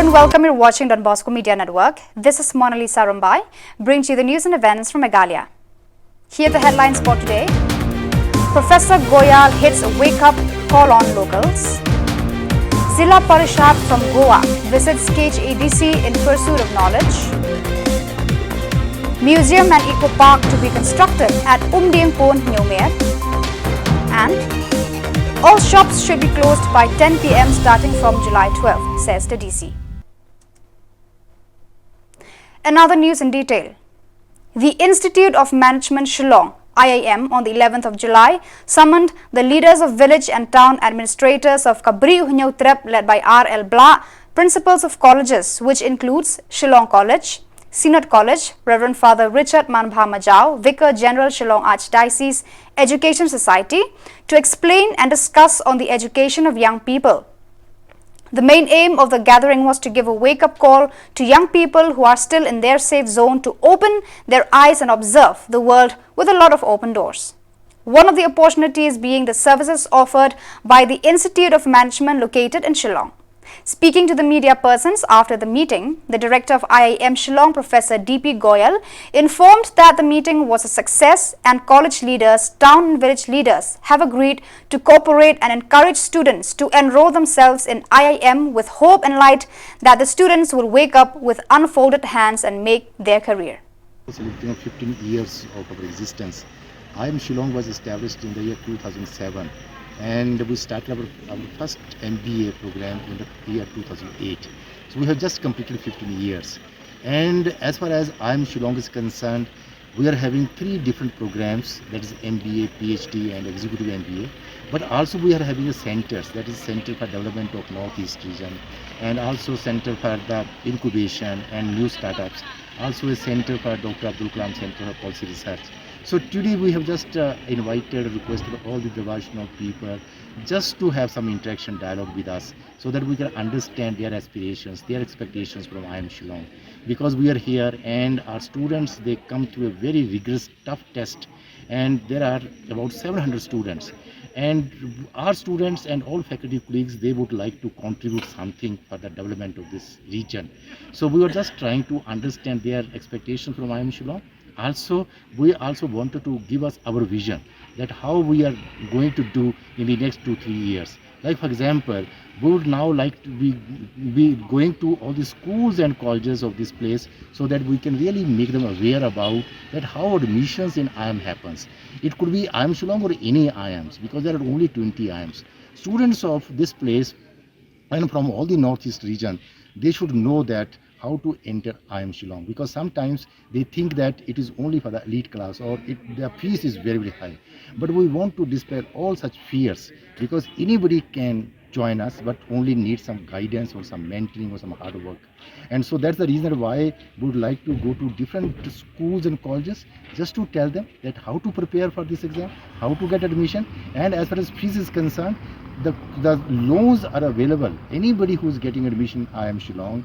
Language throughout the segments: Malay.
and welcome. You're watching Don Bosco Media Network. This is Mona Lisa Rumbai, brings you the news and events from Meghalaya. Here are the headlines for today. Professor Goyal hits a wake-up call on locals. Zilla Parishad from Goa visits Cage ADC in pursuit of knowledge. Museum and Eco Park to be constructed at Umdempon, Newmere. And all shops should be closed by 10 p.m. starting from July 12, says the DC. Another news in detail. The Institute of Management Shillong, IIM, on the 11th of July, summoned the leaders of village and town administrators of Kabri Hunyautrep led by R.L. Bla, principals of colleges, which includes Shillong College, Synod College, Reverend Father Richard Manbha Majau, Vicar General Shillong Archdiocese Education Society, to explain and discuss on the education of young people. The main aim of the gathering was to give a wake-up call to young people who are still in their safe zone to open their eyes and observe the world with a lot of open doors. One of the opportunities being the services offered by the Institute of Management located in Shillong. Speaking to the media persons after the meeting, the director of IIM Shillong, Professor D.P. Goyal, informed that the meeting was a success and college leaders, town and village leaders have agreed to cooperate and encourage students to enroll themselves in IIM with hope and light that the students will wake up with unfolded hands and make their career. Celebrating 15 years of our existence, IIM Shillong was established in the year 2007. And we started our first MBA program in the year 2008. So we have just completed 15 years. And as far as IIM Shillong is concerned, we are having 3 different programs, that is MBA, PhD and Executive MBA. But also we are having a centers, that is Center for Development of Northeast Region, and also Center for the Incubation and New Startups, also a Center for Dr. Abdul Kalam Center for Policy Research. So today we have just requested all the devotional people just to have some interaction dialogue with us so that we can understand their aspirations, their expectations from IIM Shillong. Because we are here and our students, they come to a very rigorous, tough test, and there are about 700 students. And our students and all faculty colleagues, they would like to contribute something for the development of this region. So we were just trying to understand their expectations from IIM Shillong. Also, we also wanted to give us our vision that how we are going to do in the next 2-3 years. Like for example, we would now like to be going to all the schools and colleges of this place so that we can really make them aware about that how admissions in IIM happens. It could be IIM Shillong or any IIMs because there are only 20 IIMs. Students of this place and from all the Northeast region, they should know that how to enter IIM Shillong, because sometimes they think that it is only for the elite class or their fees is very, very high. But we want to dispel all such fears because anybody can join us but only need some guidance or some mentoring or some hard work. And so that's the reason why we would like to go to different schools and colleges just to tell them that how to prepare for this exam, how to get admission, and as far as fees is concerned, the loans are available. Anybody who is getting admission in IIM Shillong,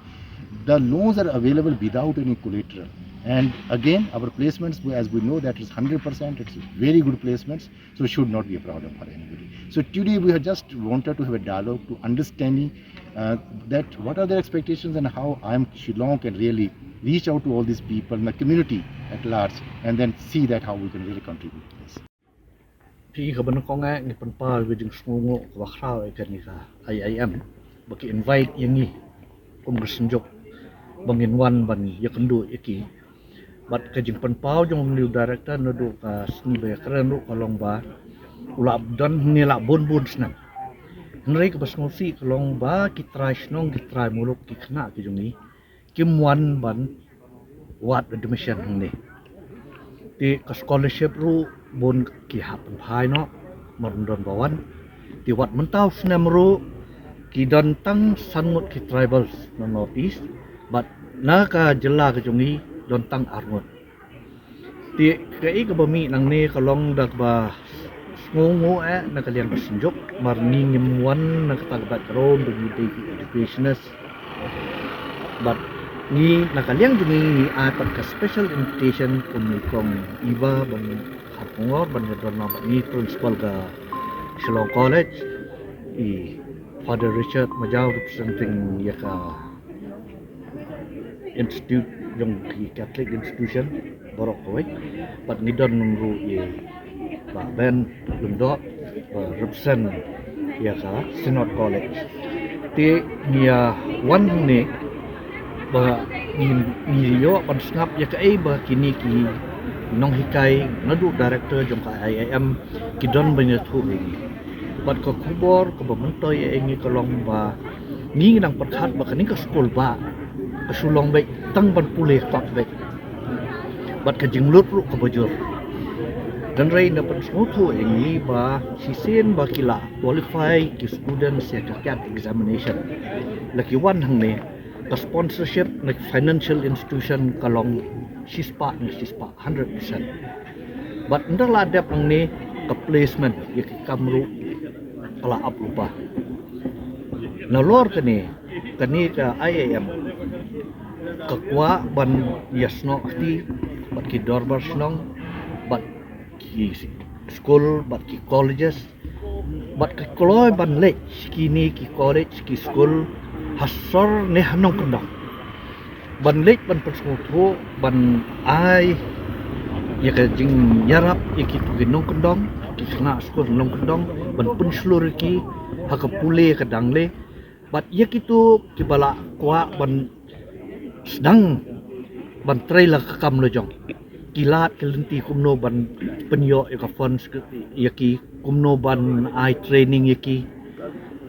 the loans are available without any collateral. And again, our placements, as we know, that is 100%, it's very good placements, so it should not be a problem for anybody. So today we have just wanted to have a dialogue to understanding that what are their expectations and how IIM Shillong can really reach out to all these people in the community at large and then see that how we can really contribute to this. Pi kaban ko nga ni panpal with yung sungo wa kraw ay kanisa IIM baki invite yang ni kongresin jok bangin wan ban yakandu iki bat kajing panpal jong new director no do ka sni ba kran do kalong ba ulap dan ni la bon snang nrei ka basngosi kalong ba kitrai snong kitrai muluk kikna ki jong ni kimwan ban wat admission ni ti ka scholarship ru bon ki happen phai no mon don bawan ti wat mentau snam ru ki don tang sangut ki tribals no northeast but na ka jela ka jongi don tang arngot ti kai ka bami nang ne kalong dak ba ngungu na kalian bersenjok marni ngemuan na katagbat rom di educationist but ni nakaliang jungi ni atat ka special invitation kung iba bang hapungor ban don na ni principal ka Shillong College Father Richard Majau representing ya ka institute yang ki Catholic institution borok koi pat ngidon nungru ye ba ben lundok ba represent ya ka Synod College ti nia wan ne ba ni yo pan snap ya ka ai ba kini ki nong hikai nadu director jong ka IIM kidon banya thu ni bat ko kubor ko ba mentoy e ngi kolong ba ni nang perkhat ba kani ka skol ba ka Shillong baik tang ban pulih tak baik bat ka jinglut ru ka bajur dan rai na pan smutu ini ba sisen ba kila qualify ki student certificate examination laki wan hang ne ka sponsorship na financial institution kalong sispa 100% but ndala dep ang ne ka placement ya ki kamru kala up lupa na lor kani ka IIM kakwa ban yasno ti bat ki dorbar snong bat ki school bat ki colleges bat ki kloy ban lek kini ki college ki school hasor ne hanong kendang ban lek ban persmutu ban ai ya ka jing yarap iki tu nong kendong ki kena school nong kendong ban pun seluruh ki haka pule kadang le bat ya kitu ki bala kwa ban sedang ban trailer kam lo jong kilat kelenti kumno ban penyo ya ka funds yaki kumno ban ai training yaki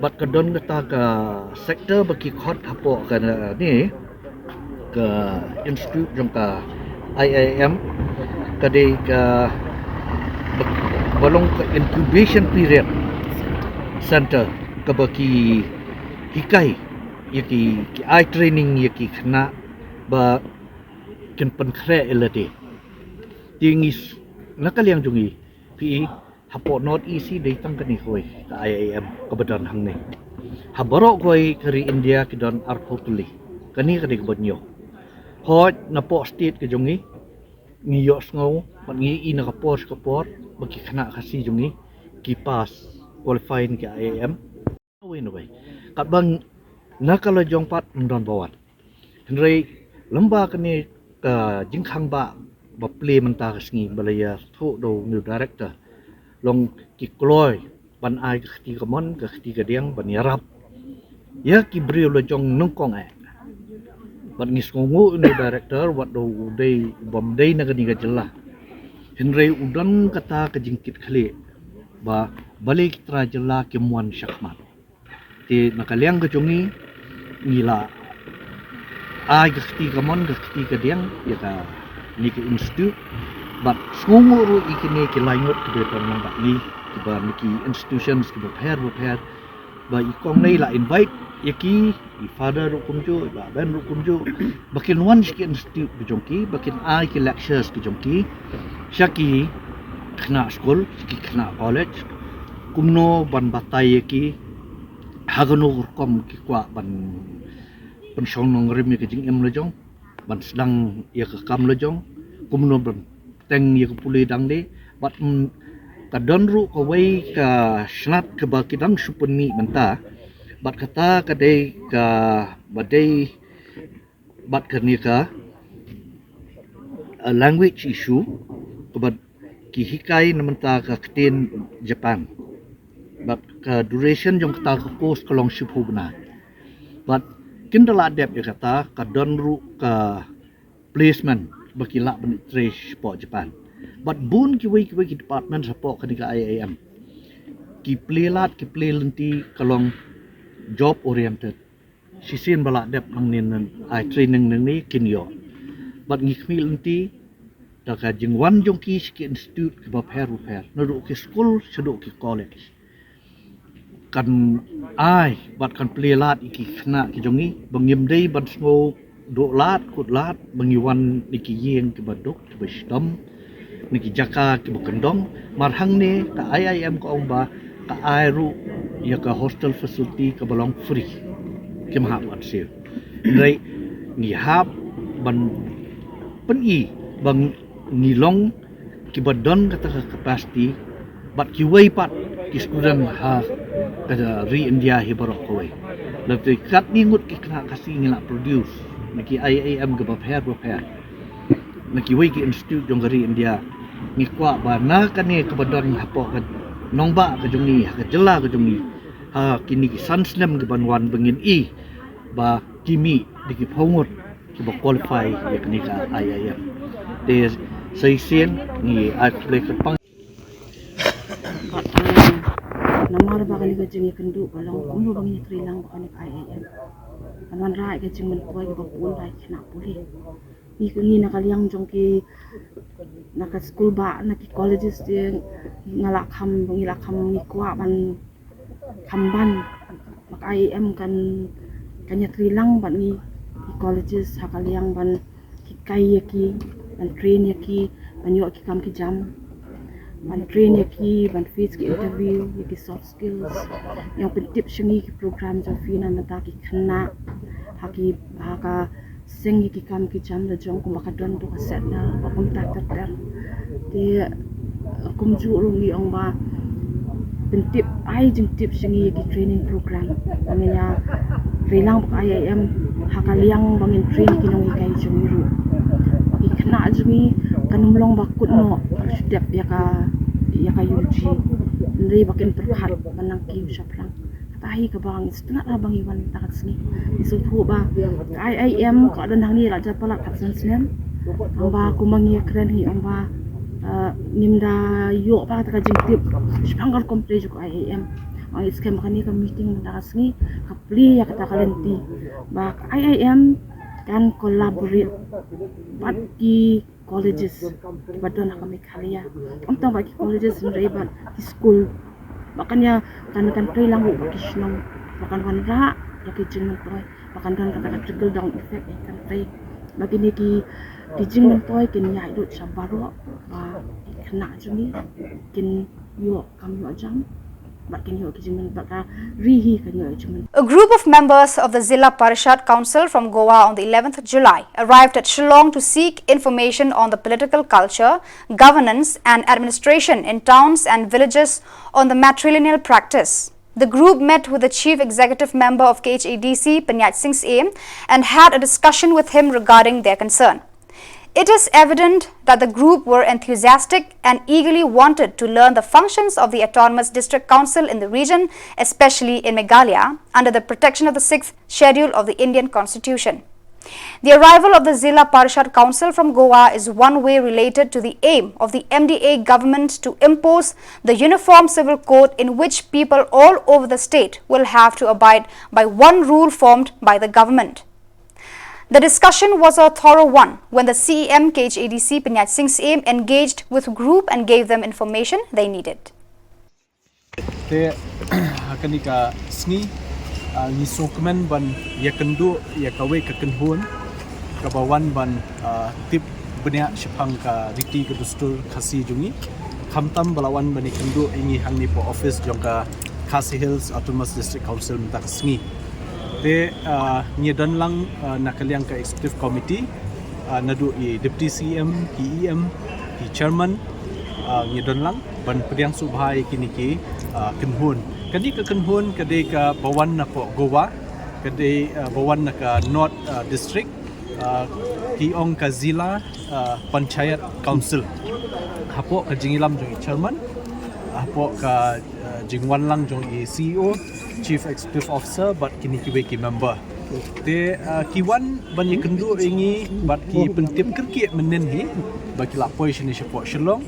bat kadon kata ka sektor baki khot hapo ka ni ke institute jong ka IIM kade ka balong ka incubation period center ka baki hikai yaki ki ai training yaki khna ba ken pen khre elade tingis nakaliang jungi pi hapo not easy dei tang kani khoi ka IIM kabadan hang ne habaro khoi kari India kidon arpotuli kani kadi kabonyo hoj na po state ke jungi ngiyo sngo man ngi ina ka port bagi khna khasi jungi ki pass qualifying ke IIM awin away kat bang nakala jongpat ndon bawat henry lamba kani ka jingkhang ba play menta kasngi balaya thu do new director long ki kloy ban ai khti kamon ka khti ka diang ban yarap ya ki brio lo jong nongkong ai ban ngis ngongu new director wat do dei bom dei na gani ga jella henry udan kata ka jingkit khali ba balik tra jella ki muan syakmat ti nakaliang ka jungi ngila ai gesti kamon gesti ka diang ya ka ni ke institute but sunguru ikini ki laingot ke beton nang bak ni ki ba niki institutions ki prepare ba ikong nei la invite yaki i father ru kumjo ba ben ru kumjo bakin one ki institute ki jongki bakin ai ki lectures ki jongki syaki kena school ki kena college kumno ban batai yaki hagano kom ki kwa ban pensiong nong rim ke jing em lojong ban sedang ya ke kam lojong kumno ban teng ya ke pulih dang de bat kadon ru ka wei ka snat ke ba kidang supeni menta bat kata ka dei ka badai bat ka ni ka a language issue bat ki hikai namenta ka ktin Japan bat ka duration jong kata ka course kalong shipu bena bat kindala dep ya kata kadon ru ka placement bakila ben trace po Japan but bun ki wei ki department support ka IIM ki plelat ki plelenti kalong job oriented sisin bala dep nang nin ai training nang ni kinyo but ngikmi lenti da ka jingwan jong ki institute ki ba per no ki school sedo ki college kan ai bat kan plelat iki khna ki jongi bangim dei ban sngo do lat kut lat bangiwan iki yeng ki badok ki bestam niki jaka ki bukendong marhang ne ka IIM ko ba ka airu ya ka hostel facility ka balong free ki maha wat sil ngai ni hab ban peni bang nilong ki badon kata ka capacity bat ki wei pat ki student ha kada re India he barok koi lebih kat ningut ki kena kasih ngila produce niki IAM ke bapher niki wiki institute jonggari India ngikwa ba na kani ke badon hapo ke nongba ke jungi ke jela ke jungi ha kini ki sansnem ke banwan bengin I ba kimi diki phongot ki ba qualify ya kini ka IAM de sai sien ni atlet pang namar ba kali gajing ikandu kalau kumdu bangi krilang ba kani IAM kanan rai gajing men koi ba pun bai kena puli ni kungi nakaliang jongki naka school ba naki colleges dia ngalak kham ni kwa ban kamban mak IAM kan kanya krilang ban ni colleges hakaliang ban kikai yaki ban train yaki ban yo ki kam ki jam ban train yaki ban face ki interview yaki soft skills yang pentip shengi ki program jo fina nata ki khana haki haka sing yaki kam ki jam la jong kuma kadon to set na ba kum tak ter di kum ju rungi ong ba pentip ai jing tip shengi yaki training program amenya Rilang pak IAM hakaliang bangin train kinong ikai jumiru. Bagi kena jumi kanumlong bakut no setiap yaka yuji. Ndri bakin perkat panang ki syaplang. Katahi ke bang setengah lah bang iwan takat sini. Isupu ba IAM ko ada nang ni raja palak kapsan sinem. Amba kumangi keren hi amba nimda yo pa takat jingtip. Sepanggal komplej ko IAM. Ang iskem kani ka meeting mendakas ni kapli ya kata kalenti bak IAM kan collaborate bagi colleges badon ka Meghalaya untang bagi colleges nreibat di school makanya kan lang bagi Shillong kan ra ya ki jing toy kan trickle down effect kan trai bagi ni ki jing toy kin ya idut sabaro ba kena jumi kin yo kam yo jam. A group of members of the Zilla Parishad Council from Goa on the 11th July arrived at Shillong to seek information on the political culture, governance and administration in towns and villages on the matrilineal practice. The group met with the Chief Executive Member of KHADC, Panyat Singh's aim, and had a discussion with him regarding their concern. It is evident that the group were enthusiastic and eagerly wanted to learn the functions of the Autonomous District Council in the region, especially in Meghalaya, under the protection of the 6th Schedule of the Indian Constitution. The arrival of the Zilla Parishad Council from Goa is one way related to the aim of the MDA government to impose the Uniform Civil Code in which people all over the state will have to abide by one rule formed by the government. The discussion was a thorough one when the CEM KHADC Panyat Singh's aim engaged with group and gave them information they needed. Te hakanika sngi ni sokmen ban yakendu yakawe kakenhun kabawan ban tip benya shipang ka riti ke dustur khasi jungi khamtam balawan bani kendu ingi hangni po office jongka Khasi Hills Autonomous District Council mentak sngi te nyedan lang nakaliang ka executive committee nadu I deputy CM PEM I chairman nyedan lang ban pediang subhai kini ki kenhun kadi ka kenhun kadi ka bawan na po Goa kadi bawan na ka North District ki ong ka Zilla Panchayat Council hapo ka jingilam jong chairman hapo ka jingwan lang jong CEO Chief Executive Officer but kini ki member te kiwan banyak kendu ingi bat ki pentip kerki menen hi baki lapoi sini support Shillong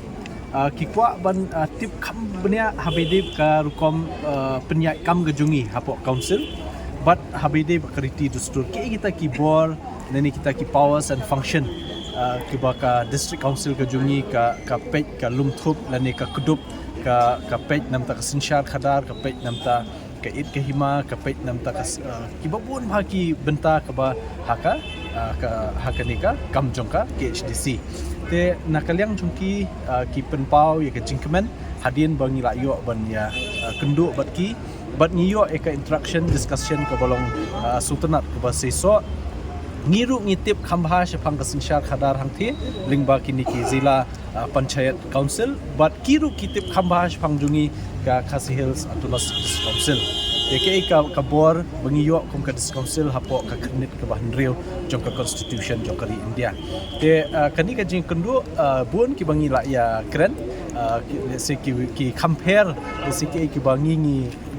ki kwa ban tip kam benya habide ka rukom penyai kam gejungi hapo council but habide bakariti dustur ki kita ki bor nani kita ki powers and function ki baka district council gejungi ka pej ka lumthup lani ka kudup ka pej namta ka sinshar khadar ka pej namta ka it ka hima ka pej namta ka kibabun bhaki benta ka ba haka haka nika kam jongka KHDC te nakaliang jongki ki penpau ya ka jingkemen hadin bangi la yo ban ya kendu bat ki bat ngiyo eka interaction discussion ka balong sultanat ka ba seso ngiru ngitip khambha shapang kasinshar khadar hangthi lingba kini ki Zilla Panchayat Council but kiru kitip khambha shapang jungi ka Khasi Hills Autonomous District Council ke ka bor bangi yo kom ka council hapo ka knit ka bahan real jong ka constitution jong kari India te kani ka jing kendu bun ki bangi la ya keren se ki compare se ki bangi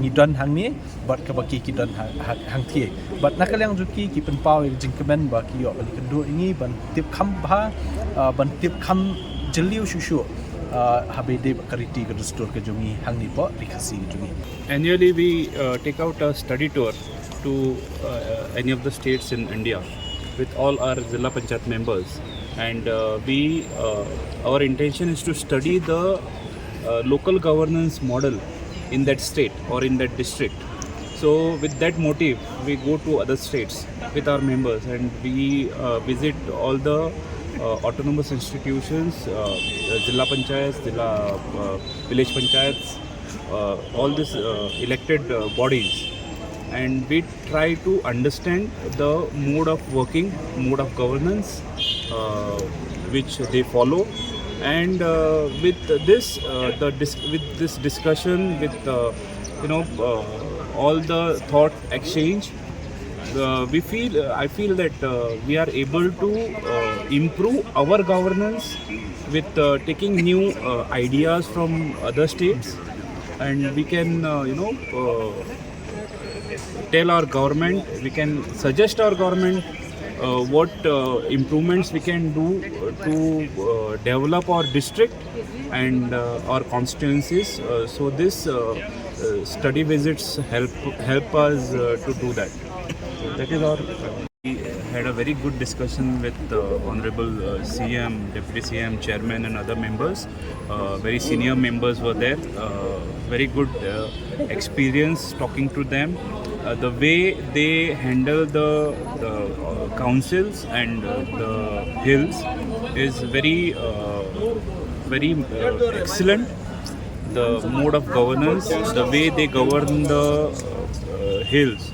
ni don hang ni bat ka baki ki don hang thi bat nakalang juki ki pen pau jing kemen ba ki yo bani kendu ini ban tip kham ba ban tip kham jeliu shushu habede kariti ke dastur ke jungi hang ni po dikasi jungi. Annually, we take out a study tour to any of the states in India with all our Zilla Panchayat members, and our intention is to study the local governance model in that state or in that district. So, with that motive, we go to other states with our members, and we visit all the autonomous institutions, Zilla Panchayats, Zilla village panchayats, all these elected bodies, and we try to understand the mode of working, mode of governance which they follow, and with this with this discussion, with all the thought exchange, I feel that we are able to improve our governance with taking new ideas from other states, and we can tell our government, we can suggest our government what improvements we can do to develop our district and our constituencies. So this study visits help us to do that. So that is our. We had a very good discussion with Honorable CM, Deputy CM, Chairman and other members. Very senior members were there. Very good experience talking to them. The way they handle the councils and the hills is very excellent. The mode of governance, the way they govern the hills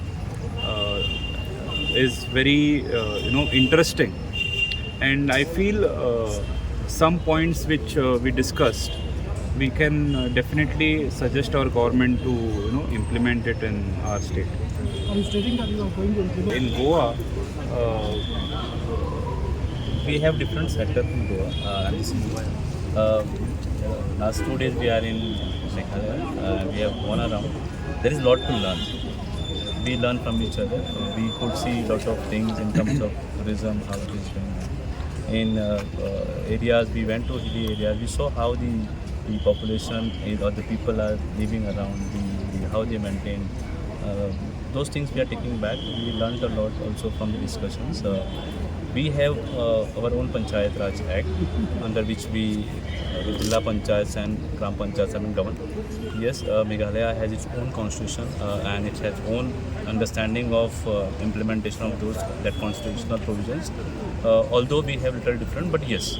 is very interesting, and I feel some points which we discussed, we can definitely suggest our government to implement it in our state. Are you stating that you are going to implement? In Goa, we have different setup in Goa. And this is why last 2 days we are in Meghalaya. We have gone around. There is a lot to learn. We learn from each other. We could see a lot of things in terms of tourism, how it is going on. In areas, we went to hilly areas, we saw how the population or the people are living around, how they maintain. Those things we are taking back. We learned a lot also from the discussions. We have our own Panchayat Raj Act, under which we, Zilla Panchayats and Gram Panchayats have been governed. Yes, Meghalaya has its own constitution and it has own understanding of implementation of that constitutional provisions. Although we have little different, but yes,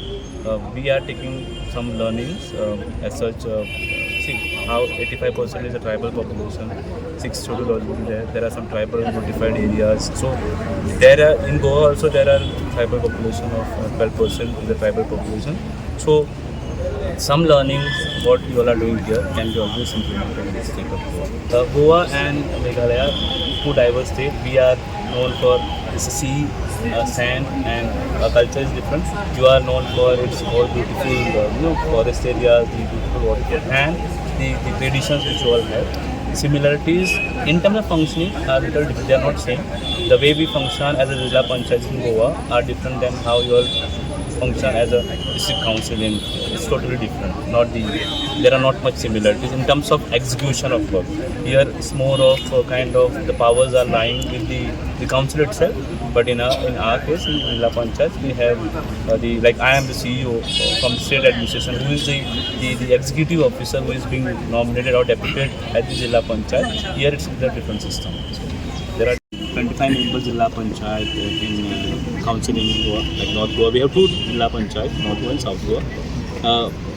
we are taking some learnings as such. See how 85% is a tribal population, 6 scheduled already there are some tribal notified areas. So there are, in Goa also there are tribal population of 12% is the tribal population. So some learnings what you all are doing here can be always implemented in the state of Goa. Goa and Meghalaya, two diverse states. We are known for the sea, sand, and culture is different. You are known for its all beautiful forest areas, the beautiful water, and the traditions which you all have. Similarities in terms of functioning are little different. They are not same. The way we function as a Zilla Panchayat in Goa are different than how you all function as a district council in. It's totally different. There are not much similarities in terms of execution of work. Here it's more of kind of the powers are lying with the council itself. But in our case, in Zilla Panchayat, we have like I am the CEO from the state administration, who is the executive officer who is being nominated or deputed at the Zilla Panchayat. Here it's a different system. So there are 25 members Zilla Panchayat in council in Goa, like North Goa. We have 2 Zilla Panchayat, North Goa and South Goa.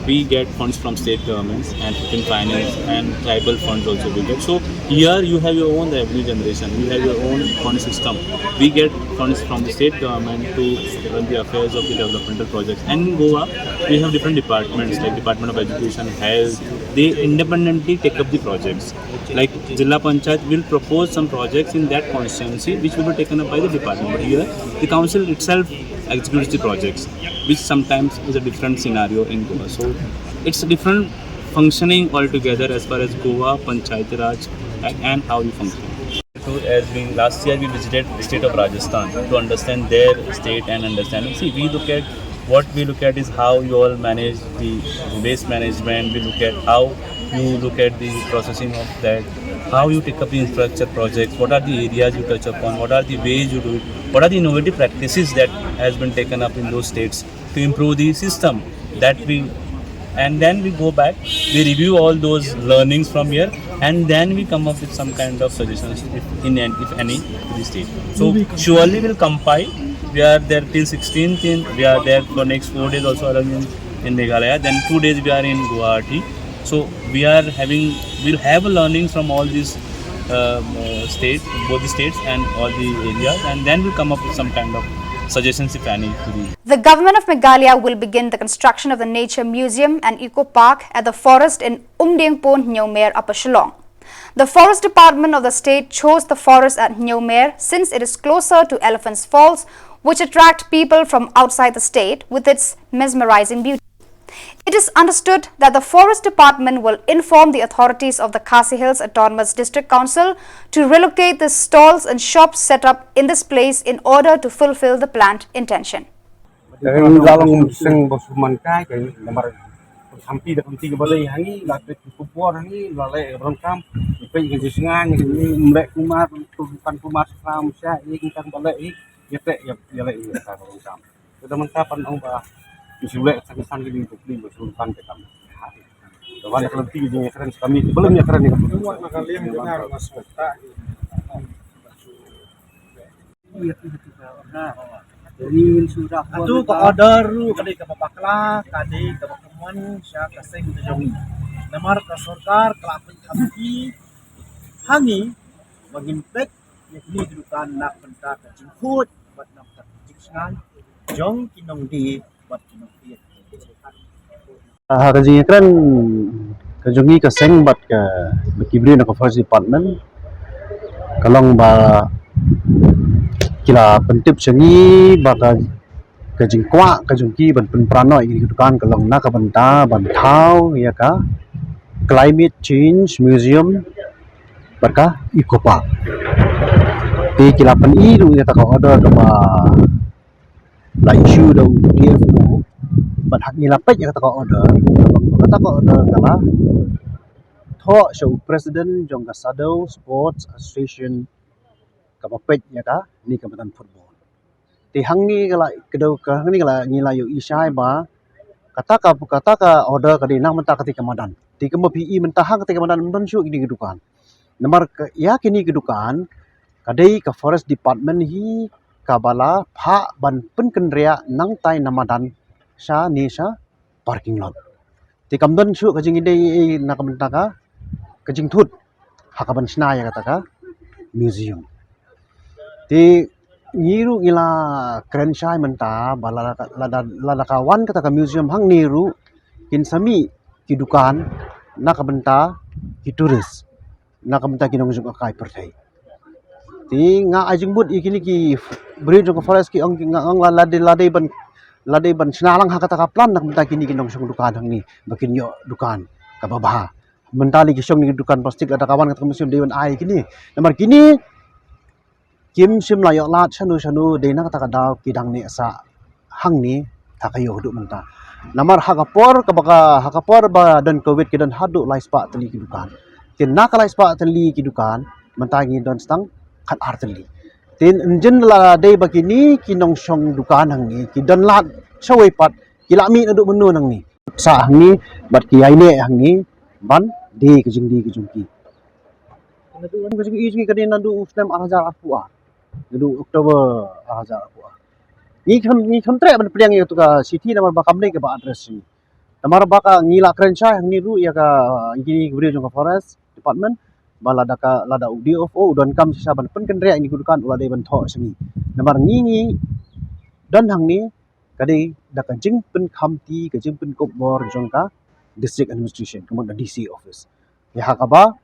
We get funds from state governments and in finance and tribal funds also we get. So here you have your own revenue generation, you have your own fund system. We get funds from the state government to run the affairs of the developmental projects. And in Goa, we have different departments like Department of Education, Health. they independently take up the projects. Like Jilla Panchayat will propose some projects in that constituency which will be taken up by the department. But here, the council itself executes the projects, which sometimes is a different scenario in Goa. So it's a different functioning altogether as far as Goa, Panchayat Raj, and how you function. As being last year, we visited the state of Rajasthan to understand their state and understanding. See, what we look at is how you all manage the waste management. We look at how you look at the processing of that, how you take up the infrastructure projects, what are the areas you touch upon, what are the ways you do it, what are the innovative practices that has been taken up in those states to improve the system that we, and then we go back, we review all those learnings from here, and then we come up with some kind of suggestions, if any, to the state. So surely we'll compile. We are there till 16th. We are there for next 4 days also in Meghalaya. Then 2 days we are in Guwahati. So we'll have learnings from all these states, both the states and all the areas, and then we'll come up with some kind of suggestions, if any, to the. The government of Meghalaya will begin the construction of the Nature Museum and Eco Park at the forest in Umdingpon, Nyomer, Upper Shillong. The Forest Department of the state chose the forest at Nyomer since it is closer to Elephant's Falls, which attract people from outside the state with its mesmerizing beauty. It is understood that the Forest Department will inform the authorities of the Khasi Hills Autonomous District Council to relocate the stalls and shops set up in this place in order to fulfill the planned intention. Misulek sangisan gini bukli bersulkan ke kami. Dalam yang lebih jenis keren kami belum ya keren yang buat kalian dengar mas kota. Iya jadi sudah itu ke order kadi ke papakla kadi ke pertemuan sya kaseng terjadi. Namar ke sarkar kelapin kami hangi mengimpek yakni dudukan nak pentak jemput buat nak jingsan jong kinong di Kaji kan kajungi kaseng bat ke kibri na Forest Department kalong ba kila pentip sengi baka kajingkwa kajungki ban penprano ini dukan kalong na ka banta bantau ya ka Climate Change Museum baka Eco Park ti kila pen iru ya ta ka order ka ba la issue da DFO but hak nilapet ya kata order kala tho show president jong kasado sports association kapapet ya ka ni kabatan football ti hang ni kala kedo hang ni kala ngilayo isai ba kata ka order ka dinang menta kati kamadan ti kemo PE menta hang kati kamadan men syu ini kedukan nomor ya kini kedukan kadai ka forest department hi kabala pha ban pen kendria nang tai namadan sha ni sha parking lot ti kamdan shu kajing ide na kamenta ka kajing thut hakaban sna ya kata ka museum ti ngiru ngila kren shai menta bala lada kawan kata ka museum hang niru kin sami ki dukan na kamenta ki turis na kamenta kinong jung akai perthai ti nga ajing bud ikini ki bridge of forest ki ang lade ban sinalang hakata ka plan nak menta kini kinong sung dukan hang ni bakin yo dukan ka babah mentali ki sung ni dukan plastik ada kawan kata museum dewan ai kini nomor kini kim sim la yo lat shanu de na kata ka daw kidang ni sa hang ni takayo du menta nomor hakapor ba dan covid kidan hadu lai spa tali ki dukan kin na ka lai spa tali ki dukan menta ngi don stang khat arteli tin engine la dei bakini kinong song dukan hang ni kidan lat sawai pat kilami adu menu nang ni sa hang ni bat ki ai ne hang ni ban di kejing ki kejing i kadin nadu ustem arajar apua nadu Oktober arajar apua ni kontre ban priang itu ka city namar bakam ni ke ba address ni namar baka ngila krencha hang ni ru ya ka ingini gubri jong forest department balada ka lada DFO udon kam sisa ban pen kendria ini kudukan ulade ban tho sini namar ngi dan hang ni kadai da ka jing pen khamti ka jing pen kop bor jong ka district administration kemudian DC office ya hakaba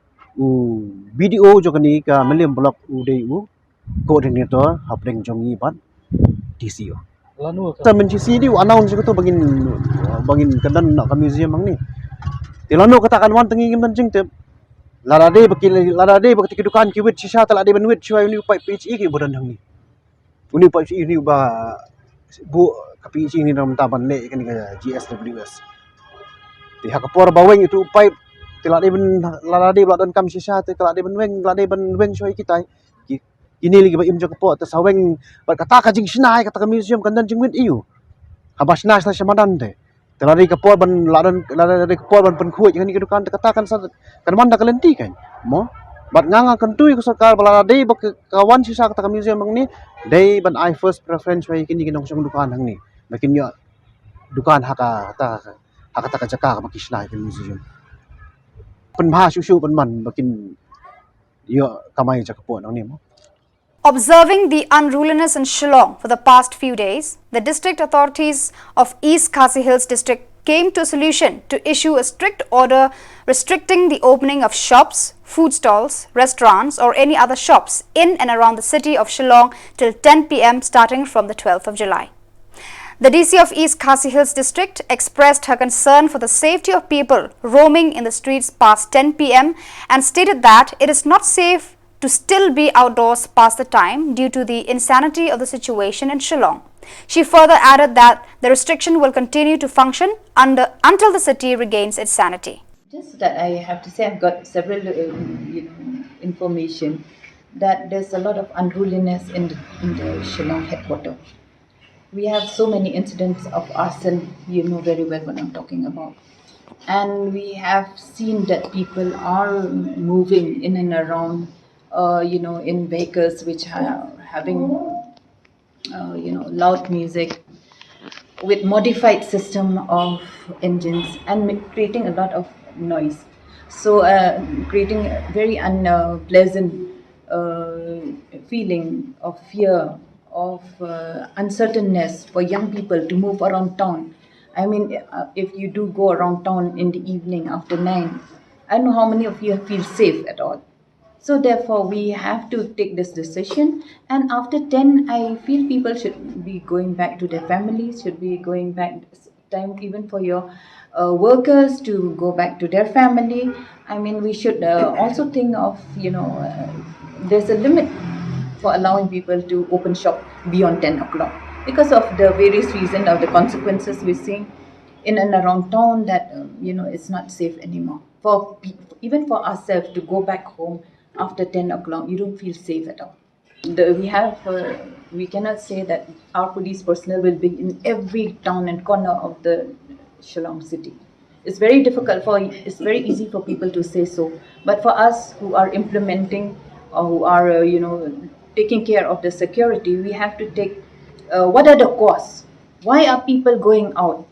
BDO jokani ka Meliam block UDU coordinator hapring jongi ban DCO Taman CC di announce ko to bangin kandan nak ka museum mang ni tilano katakan wan tengi ngim jing te ladade bakti kedukan kiwit sisa talade benwit chua ni pai PHE ki bodan hang ni uni pai PHE ni ba bu ka PHE ni ram taban le kan ka GSWS ti hakapor baweng itu pai tilade ben ladade bladan kam sisa te tilade benweng lade benweng chua kitai ini lagi ba imjo kapo ta saweng ba kata ka jing sinai kata ka museum kandan jing wit iu habas nas la samadan te telari kapor ban ladan kapor ban penkuat yang ni kedukan katakan kan manda kalenti kan mo bat nganga kentui ku sarkar bala dei bak kawan sisa kata museum bang ni dei ban I first preference wai kini kinong song dukan hang ni makin yo dukan haka ta jaka ka kisnai ke museum pen bha shu pen man makin yo kamai jakapo nang ni mo. Observing the unruliness in Shillong for the past few days, the district authorities of East Khasi Hills district came to a solution to issue a strict order restricting the opening of shops, food stalls, restaurants or any other shops in and around the city of Shillong till 10 p.m. starting from the 12th of July. The DC of East Khasi Hills district expressed her concern for the safety of people roaming in the streets past 10 p.m. and stated that it is not safe to still be outdoors past the time due to the insanity of the situation in Shillong. She further added that the restriction will continue to function until the city regains its sanity. Just that I have to say I've got several information that there's a lot of unruliness in the Shillong headquarters. We have so many incidents of arson, you know very well what I'm talking about. And we have seen that people are moving in and around in vehicles which are having, loud music with modified system of engines and creating a lot of noise. So creating a very unpleasant feeling of fear, of uncertainness for young people to move around town. I mean, if you do go around town in the evening after 9, I don't know how many of you feel safe at all. So therefore, we have to take this decision. And after 10, I feel people should be going back to their families, should be going back time even for your workers to go back to their family. I mean, we should also think of, there's a limit for allowing people to open shop beyond 10 o'clock because of the various reasons of the consequences we're seeing in and around town that, it's not safe anymore. Even for ourselves to go back home after 10 o'clock, you don't feel safe at all. We cannot say that our police personnel will be in every town and corner of the Shillong city. It's very difficult it's very easy for people to say so. But for us who are implementing or who are, taking care of the security, we have to take, what are the costs? Why are people going out?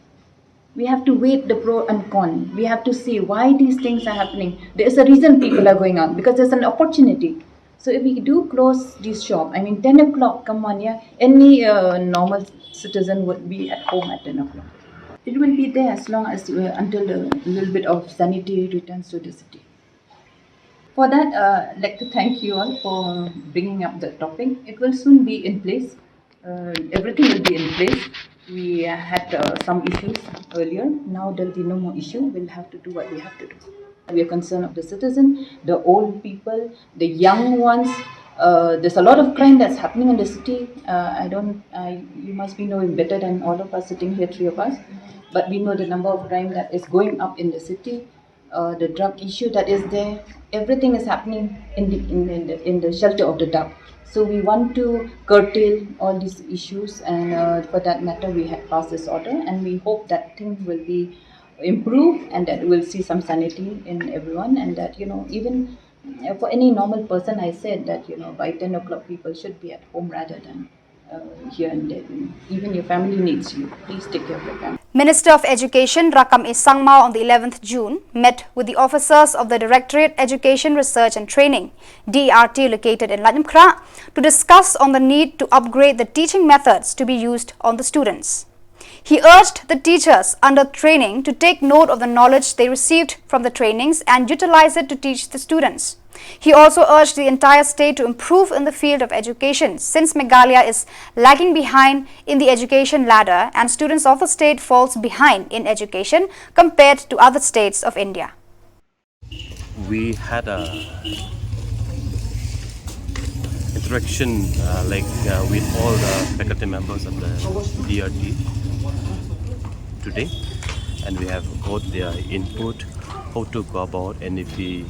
We have to weigh the pro and con. We have to see why these things are happening. There is a reason people are going out because there's an opportunity. So if we do close this shop, 10 o'clock, come on, yeah, any normal citizen would be at home at 10 o'clock. It will be there as long as until a little bit of sanity returns to the city. For that, I'd like to thank you all for bringing up the topic. It will soon be in place. Everything will be in place. We had some issues earlier. Now there will be no more issue. We'll have to do what we have to do. We are concerned of the citizen, the old people, the young ones. There's a lot of crime that's happening in the city. You must be knowing better than all of us sitting here, 3 of us. But we know the number of crime that is going up in the city. The drug issue that is there. Everything is happening in the shelter of the dark. So we want to curtail all these issues, and for that matter, we have passed this order, and we hope that things will be improved, and that we'll see some sanity in everyone, and that even for any normal person, I said that by 10 o'clock people should be at home rather than here and there. Even your family needs you. Please take care of your family. Minister of Education Rakam Isangma on the 11th June met with the officers of the Directorate Education Research and Training DRT located in Lanyamkra to discuss on the need to upgrade the teaching methods to be used on the students. He urged the teachers under training to take note of the knowledge they received from the trainings and utilize it to teach the students. He also urged the entire state to improve in the field of education, since Meghalaya is lagging behind in the education ladder and students of the state falls behind in education compared to other states of India. We had a interaction with all the faculty members of the DRT today, and we have got their input how to go about the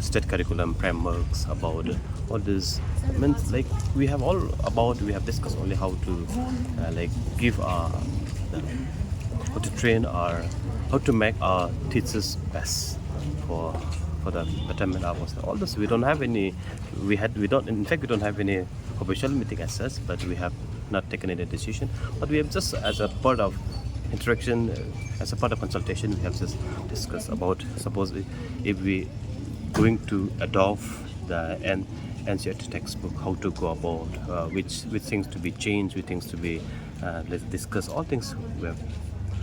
state curriculum frameworks about all this. Means like we have discussed only how to give how to train how to make our teachers best for the betterment of us. All this we don't have any. We don't have any official meeting as such, but we have not taken any decision. But we have just as a part of interaction, as a part of consultation, we have just discussed about suppose if we going to adopt the NCERT textbook, how to go about which things to be changed, which things to be let's discuss. All things we have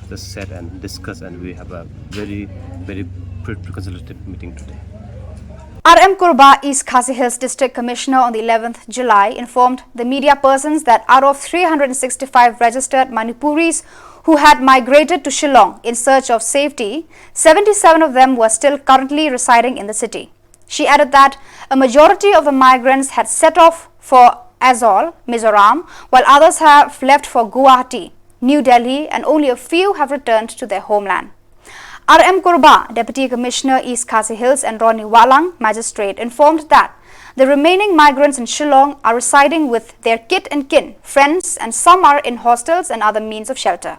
just said and discussed, and we have a very consultative meeting today. RM Kurba, East Khasi Hills District Commissioner on the 11th July informed the media persons that out of 365 registered Manipuris who had migrated to Shillong in search of safety, 77 of them were still currently residing in the city. She added that a majority of the migrants had set off for Azol, Mizoram, while others have left for Guwahati, New Delhi, and only a few have returned to their homeland. RM Kurba, Deputy Commissioner East Khasi Hills, and Ronnie Walang, Magistrate, informed that the remaining migrants in Shillong are residing with their kith and kin, friends, and some are in hostels and other means of shelter.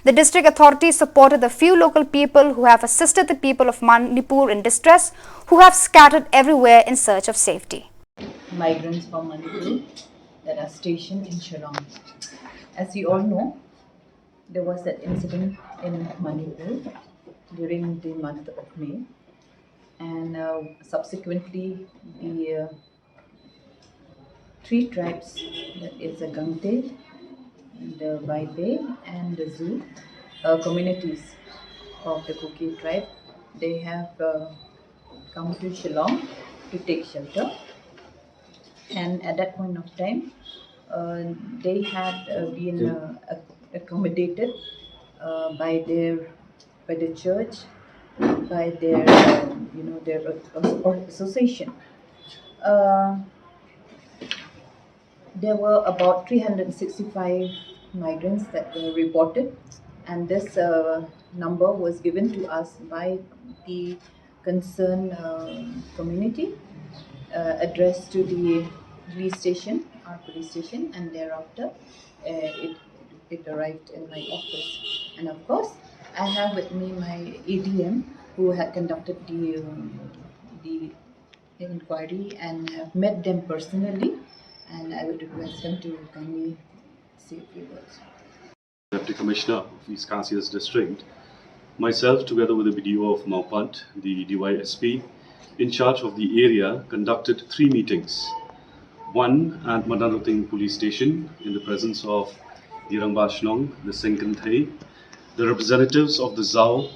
The district authorities supported the few local people who have assisted the people of Manipur in distress, who have scattered everywhere in search of safety. Migrants from Manipur that are stationed in Shillong. As you all know, there was that incident in Manipur during the month of May, and subsequently the three tribes, that is the Gangte, the Vaipe, and the Zoo communities of the Kuki tribe, they have come to Shillong to take shelter, and at that point of time they had been accommodated by the church, by their their association. There were about 365 migrants that were reported, and this number was given to us by the concerned community, addressed to the police station, our police station, and thereafter it arrived in my office. And of course, I have with me my ADM, who had conducted the inquiry and have met them personally, and I would request them to kindly say a few words. Deputy Commissioner of East Khasi Hills District, myself together with the BDO of Maupat, the DYSP, in charge of the area, conducted 3 meetings. One at Madanrating Police Station in the presence of the Rangbashnong, the Sengkanthai, the representatives of the Zao,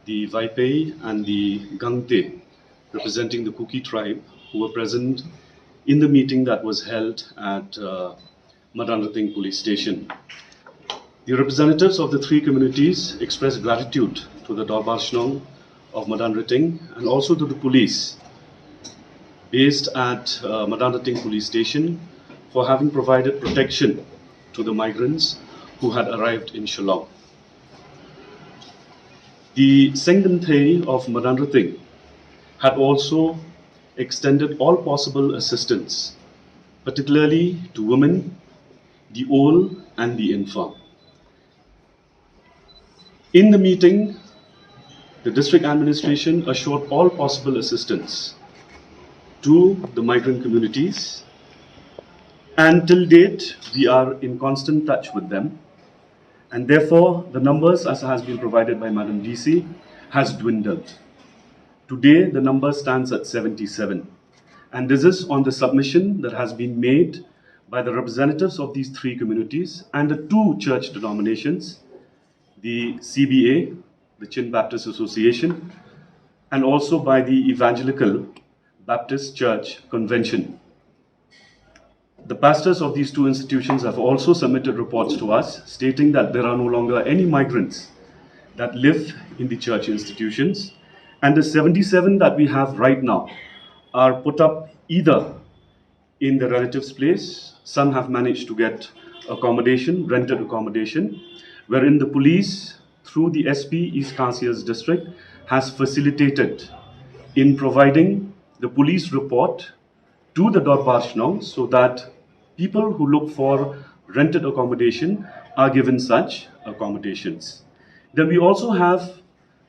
the Vaipe, and the Gangte, representing the Kuki tribe, who were present in the meeting that was held at Madanrating Police Station. The representatives of the 3 communities expressed gratitude to the Dorbashnong of Madanrating and also to the police based at Madanrating Police Station for having provided protection to the migrants who had arrived in Shillong. The Sengkanthai of Madanrating had also extended all possible assistance, particularly to women, the old, and the infirm. In the meeting, the district administration assured all possible assistance to the migrant communities, and till date, we are in constant touch with them, and therefore the numbers, as has been provided by Madam DC, has dwindled. Today, the number stands at 77, and this is on the submission that has been made by the representatives of these three communities and the two church denominations, the CBA, the Chin Baptist Association, and also by the Evangelical Baptist Church Convention. The pastors of these two institutions have also submitted reports to us stating that there are no longer any migrants that live in the church institutions, and the 77 that we have right now are put up either in the relatives' place. Some have managed to get accommodation, rented accommodation, wherein the police, through the SP East Khasias district, has facilitated in providing the police report to the Dorbar Shillong so that people who look for rented accommodation are given such accommodations. Then we also have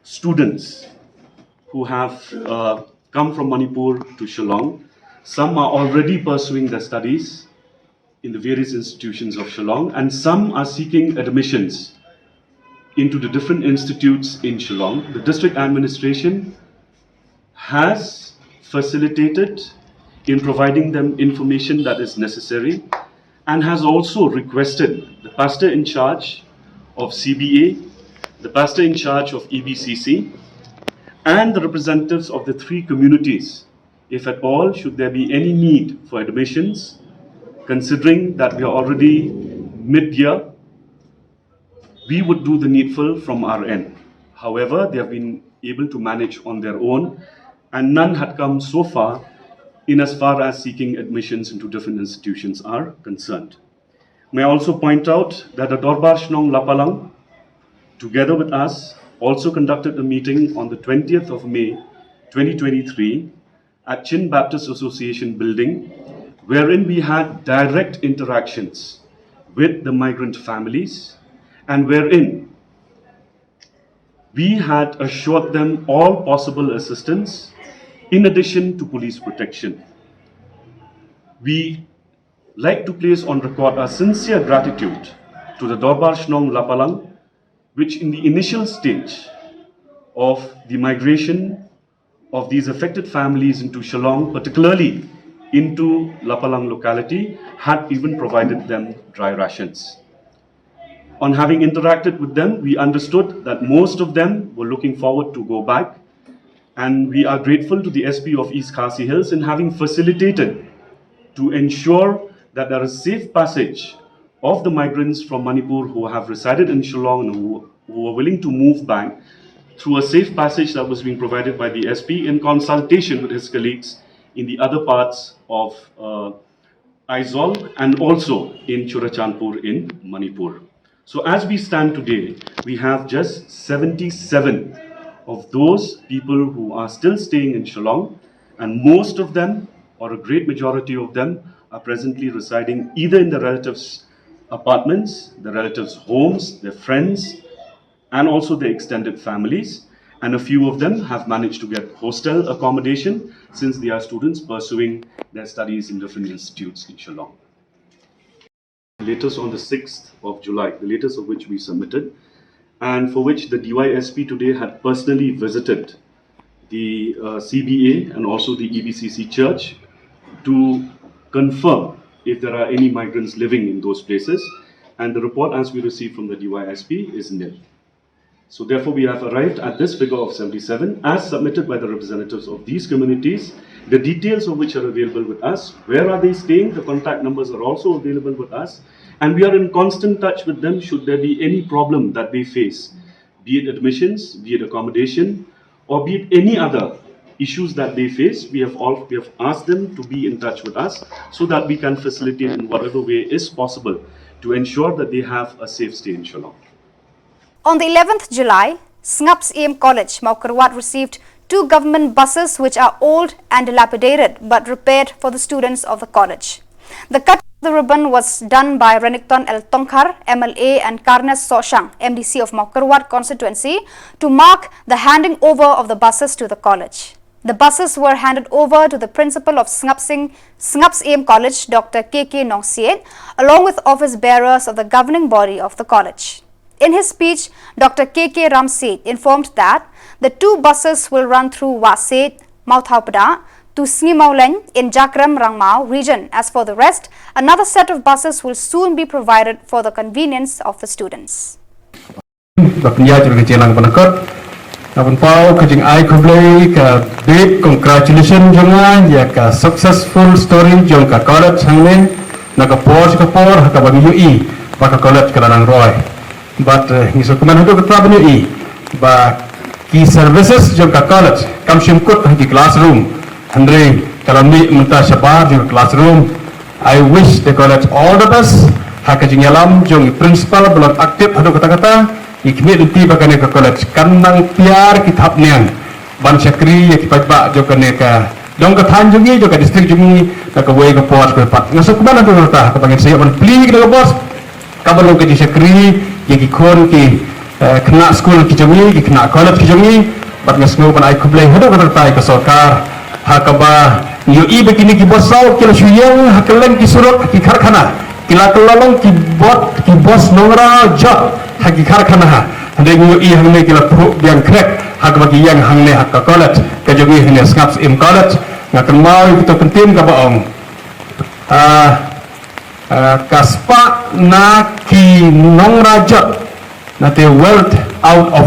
students who have come from Manipur to Shillong. Some are already pursuing their studies in the various institutions of Shillong, and some are seeking admissions into the different institutes in Shillong. The district administration has facilitated in providing them information that is necessary and has also requested the pastor in charge of CBA, the pastor in charge of EBCC, and the representatives of the three communities, if at all, should there be any need for admissions, considering that we are already mid-year, we would do the needful from our end. However, they have been able to manage on their own, and none had come so far in as far as seeking admissions into different institutions are concerned. May I also point out that the Dorbar Shillong Lapalang, together with us, also conducted a meeting on the 20th of May 2023 at Chin Baptist Association building, wherein we had direct interactions with the migrant families and wherein we had assured them all possible assistance in addition to police protection. We like to place on record our sincere gratitude to the Dorbar Shillong Lapalang, which in the initial stage of the migration of these affected families into Shillong, particularly into Lapalang locality, had even provided them dry rations. On having interacted with them, we understood that most of them were looking forward to go back, and we are grateful to the SP of East Khasi Hills in having facilitated to ensure that there is safe passage of the migrants from Manipur who have resided in Shillong and who are willing to move back through a safe passage that was being provided by the SP in consultation with his colleagues in the other parts of Aizawl and also in Churachandpur in Manipur. So as we stand today, we have just 77 of those people who are still staying in Shillong, and most of them, or a great majority of them, are presently residing either in the relatives' apartments, the relatives' homes, their friends, and also their extended families. And a few of them have managed to get hostel accommodation since they are students pursuing their studies in different institutes in Shillong. Latest on the 6th of July, the latest of which we submitted, and for which the DYSP today had personally visited the CBA and also the EBCC church to confirm if there are any migrants living in those places, and the report as we received from the DYSP is nil. So therefore we have arrived at this figure of 77 as submitted by the representatives of these communities, the details of which are available with us. Where are they staying? The contact numbers are also available with us, and we are in constant touch with them should there be any problem that they face, be it admissions, be it accommodation, or be it any other issues that they face. We have asked them to be in touch with us so that we can facilitate in whatever way is possible to ensure that they have a safe stay in Shillong. On the 11th July, Sngaps AM College, Maukarwat received 2 government buses which are old and dilapidated but repaired for the students of the college. The cut of the ribbon was done by Renicton El Tongkhar, MLA, and Karnes Soshang, MDC of Maukarwat constituency, to mark the handing over of the buses to the college. The buses were handed over to the principal of Sngaps AM College, Dr. K.K. Nongsiet, along with office bearers of the governing body of the college. In his speech, Dr. K.K. Ramseth informed that the 2 buses will run through Waset, Mount Haupada, to Sngimauleng in Jakram Rangmao region. As for the rest, another set of buses will soon be provided for the convenience of the students. Big congratulations jangan ya ka successful story jong ka college hangmen naga pos ka por ka bang UI ba ka college ka nang roy but ngiso kuman hado ka bang UI ba ki services jong ka college kam simkut ki classroom andre kalami munta sabar jong classroom. I wish the college all the best haka jing yalam jong principal belum aktif hado kata-kata ikmi dinti bagane ka college kanang piar kitab niang ban syakri ya kipat ba jo kane ka dong ka than jungi jo ka district jungi ka way ka pos ko pat ngasuk mana tu ta ka bangin saya ban pli ka bos ka balong ka di syakri ya ki kon ki kena school ki jungi ki kena college ki jungi bat ngasngo ban ai kublai hado ka ta ka sarkar ha ka ba yo i begini ki bosau kilo suyang ha kelen ki surut ki karkhana kila kelalong ki bos nongra job hagi karkhana ha dengan i hangne kila pro yang crack hak bagi yang hangne hak ka college ka jogi hangne skaps im college ngakan mau kita penting ka baong kaspa na ki nongra job na te wealth out of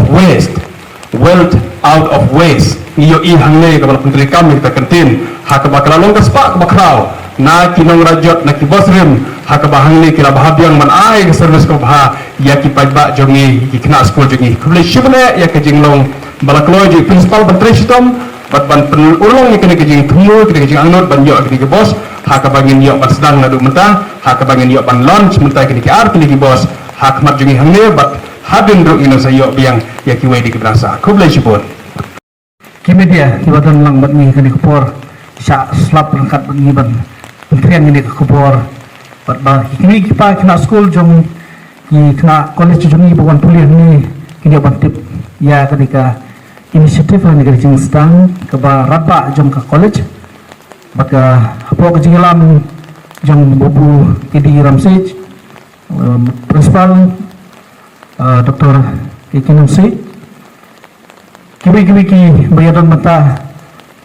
waste iyo i hangne ka bala menteri kami kita kentin hak bakalalong kaspa ka bakrao na kinong rajot na kibosrim hak bahangne kila bahabyang man ai ke service ko bah ya ki pajba jongi ki kena school jongi kule shibne ya ke jinglong balaklo ji principal menteri sitom bat ban ulong ni kene ke jing tumu kene ke jing angnot ban yo ke bos hak bangin yo ban sedang nadu mentah hak bangin yo ban lunch mentah ke ar ke bos hak mat jongi hangne bat hadin ro ino sayo biang ya ki wedi ke berasa kule shibon kimedia ki wadan lang bat ni kene kupor sya slap lengkat bat ni ban Kemudian ini kebor, pada kini kita kena school jom, kena college jom ni bukan kuliah ni kini bantip ya ketika inisiatif ni kerja sedang keba raba jom ke college, maka apa kejelam jom bubu Kidi Ramsej, principal Dr. Kiki Ramsej, kibi ki bayaran mata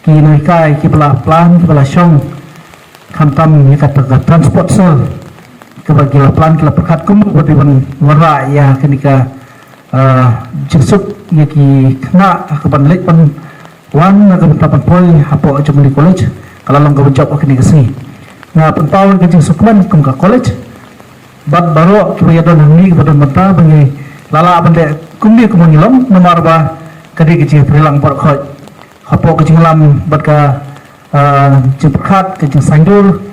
ki naikai ki pelan syong kantam ni kata transport sel kebagi plan kila perkat kum buat iban warra ya kenika jesuk ya ki kena keban lek pan wan na keban poi hapo jom di college kalau long ke job kenika sini na pentau ke jesuk man kum ka college bad baro kiya don ni keban mata bangi lala bende kum ni kum ngilom nomor ba kadi ke prilang por khoj hapo ke jinglam bad ka jemput ke jeng sandur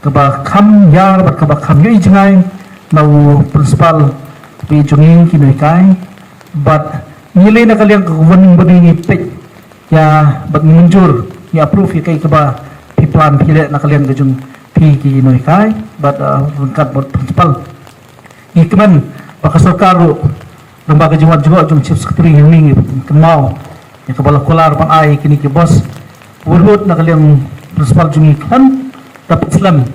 keba kam yar bat keba kam yui jengai mau principal pi jungi kini kai bat nilai nak kalian kewan berdini pek ya bat menjur ya approve kai keba pi plan pi nak kalian ke jung pi kini kai bat lengkap bat principal ni keman baka sarkaru lembaga jawat juga jung chief secretary yang ni kemau ya kebala kolar pan ai kini ke bos urut nak kalian principal jungi kan dapat Islam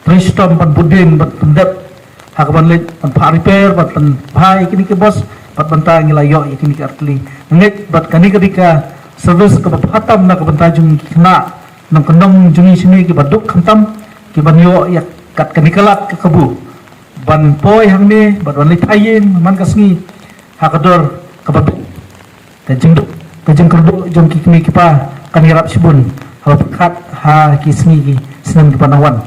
Tristom pan budin pat pendap hak ban lek pan repair pat pan pai kini ke bos pat bantang layo kini ke artli ngek bat kani ketika service ke hatam nak bantang jungi kena nang kendong jungi sini ke baduk khantam ke ban yo ya kat kani kelak ke kebu ban poi hang ni bat ban lek payen man kasni hakador ke baduk kajeng kerdu jom kini kipa kami harap sibun kalau pekat ha kisni ki senang di panawan